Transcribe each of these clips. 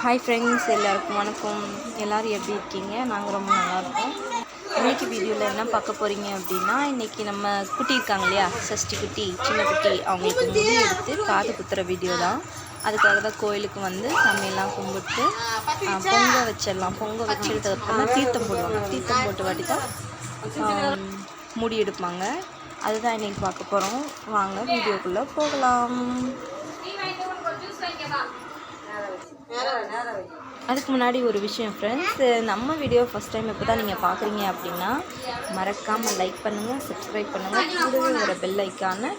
Hi friends, எல்லாருக்கும் வணக்கம். எல்லோரும் எப்படி இருக்கீங்க? நாங்கள் ரொம்ப நல்லாயிருக்கோம். இன்றைக்கி வீடியோவில் என்ன பார்க்க போகிறீங்க அப்படின்னா, இன்றைக்கி நம்ம குட்டி இருக்காங்க இல்லையா, சஷ்டி குட்டி, சின்ன குட்டி, அவங்களுக்கு முடி எடுத்து காது குத்துற வீடியோ தான். அதுக்காக தான் கோயிலுக்கு வந்து சாமியெல்லாம் கும்பிட்டு பொங்க வச்சிடலாம். பொங்க வச்சதுக்கப்புறமா தீர்த்தம் போடுவாங்க. தீர்த்தம் போட்டு வாட்டி தான் முடி எடுப்பாங்க. அதுதான் இன்றைக்கி பார்க்க போகிறோம். வாங்க வீடியோக்குள்ளே போகலாம். அதுக்கு முன்னாடி ஒரு விஷயம் ஃப்ரெண்ட்ஸ், நம்ம வீடியோ ஃபஸ்ட் டைம் இப்போ தான் நீங்கள் பார்க்குறீங்க அப்படின்னா மறக்காமல் லைக் பண்ணுங்கள், சப்ஸ்கிரைப் பண்ணுங்கள், கூடவே ஒரு பெல் ஐக்கானை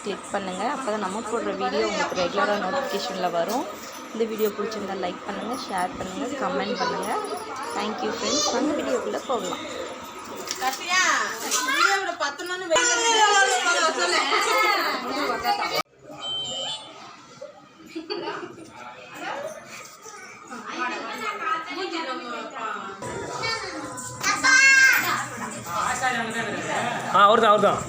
கிளிக் பண்ணுங்கள். அப்போ தான் நம்ம போடுற வீடியோ உங்களுக்கு ரெகுலராக நோட்டிஃபிகேஷனில் வரும். இந்த வீடியோ பிடிச்சிருந்தால் லைக் பண்ணுங்கள், ஷேர் பண்ணுங்கள், கமெண்ட் பண்ணுங்கள். Thank you friends. அந்த வீடியோக்குள்ளே போகலாம். அவர்தான்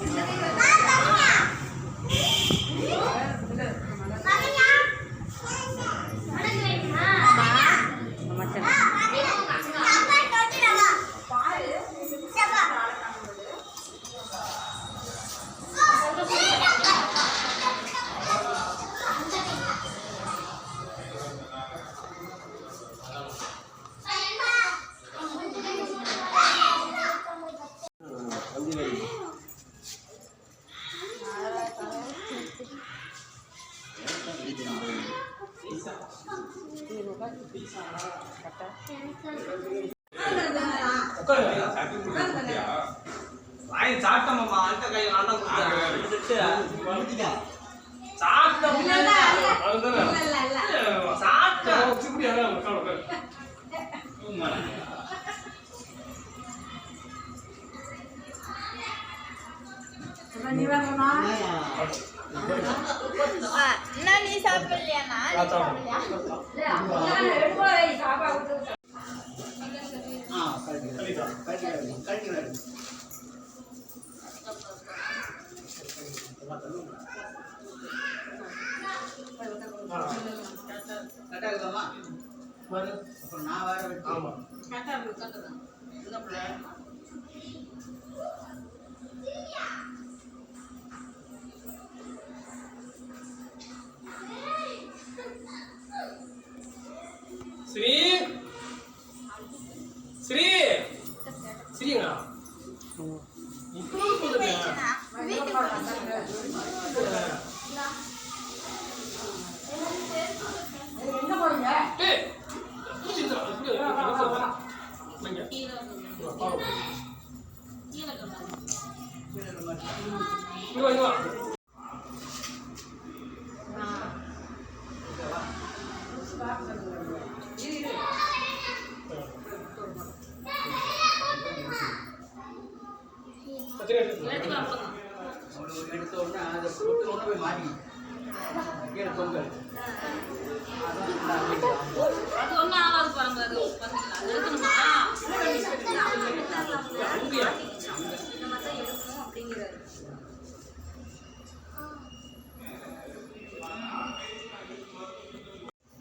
நீ சாப்பிடலையாண்ணா? ஸ்ரீ ஸ்ரீ ஸ்ரீங்களா இப்போ போடுங்க. எங்க போறீங்க? ஏய் பூச்சிடா இப்படி என்ன சொல்றா? நீங்க பாரு. இங்க வா.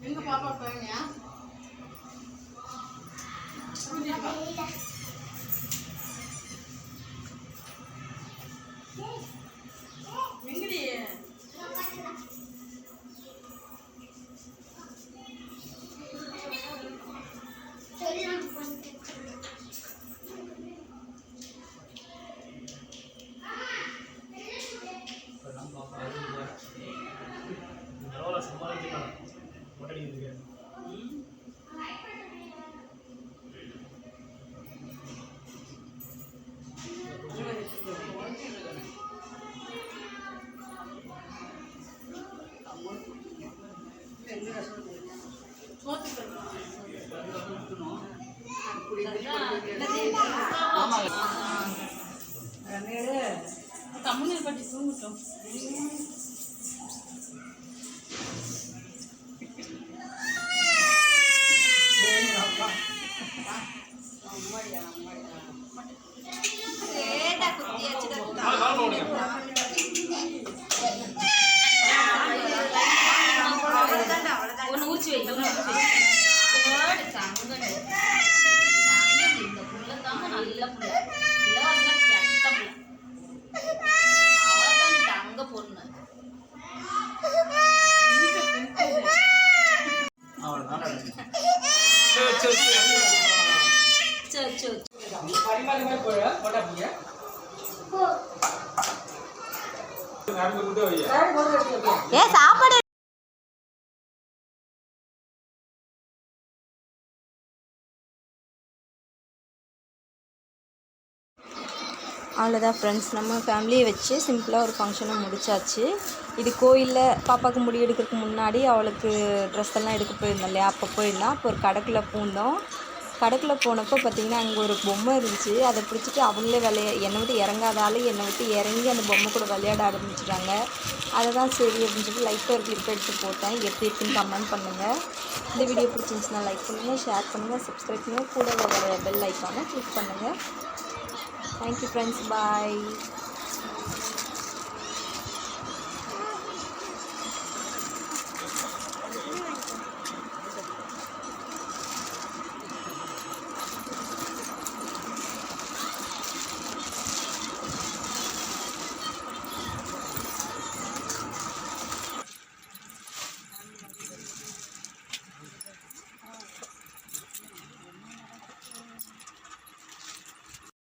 எங்க பாப்பா போறீங்க? தமிழ் பற்றி தூங்கிட்டோம். ஒன்று ஊற்றி வைக்கணும். தங்கம் இந்த புள்ள தாங்க நல்ல புள்ள இளவரசன் கெட்ட புள்ள அவதான் நீ தங்க பொண்ணு ஏ சாப்பாடு அவ்வளோதான் ஃப்ரெண்ட்ஸ், நம்ம ஃபேமிலியை வச்சு சிம்பிளாக ஒரு ஃபங்க்ஷனை முடிச்சாச்சு. இது கோயிலில் பாப்பாவுக்கு முடி எடுக்கிறதுக்கு முன்னாடி அவளுக்கு ட்ரெஸ் எல்லாம் எடுக்க போயிருந்தோம் இல்லையா, அப்போ போயிருந்தோம். அப்போ ஒரு கடைக்குள்ளே பூந்தோம். கடைக்குள்ளே போனப்போ பார்த்திங்கன்னா அங்கே ஒரு பொம்மை இருந்துச்சு. அதை பிடிச்சிட்டு அவங்களே என்னை விட்டு இறங்காதாலும் என்னை விட்டு இறங்கி அந்த பொம்மை கூட விளையாட ஆரம்பிச்சிட்டாங்க. அதை தான் சரி அப்படின்னு சொல்லிட்டு லைட்டாக ஒரு கிளிப் எடுத்து போட்டேன். எப்படி இருக்குன்னு கமெண்ட் பண்ணுங்கள். இந்த வீடியோ பிடிச்சிருந்துச்சுன்னா லைக் பண்ணுங்கள், ஷேர் பண்ணுங்கள், சப்ஸ்கிரைப் பண்ணுங்கள், கூட வர பெல் ஐக்கானை கிளிக் பண்ணுங்கள். Thank you friends, bye.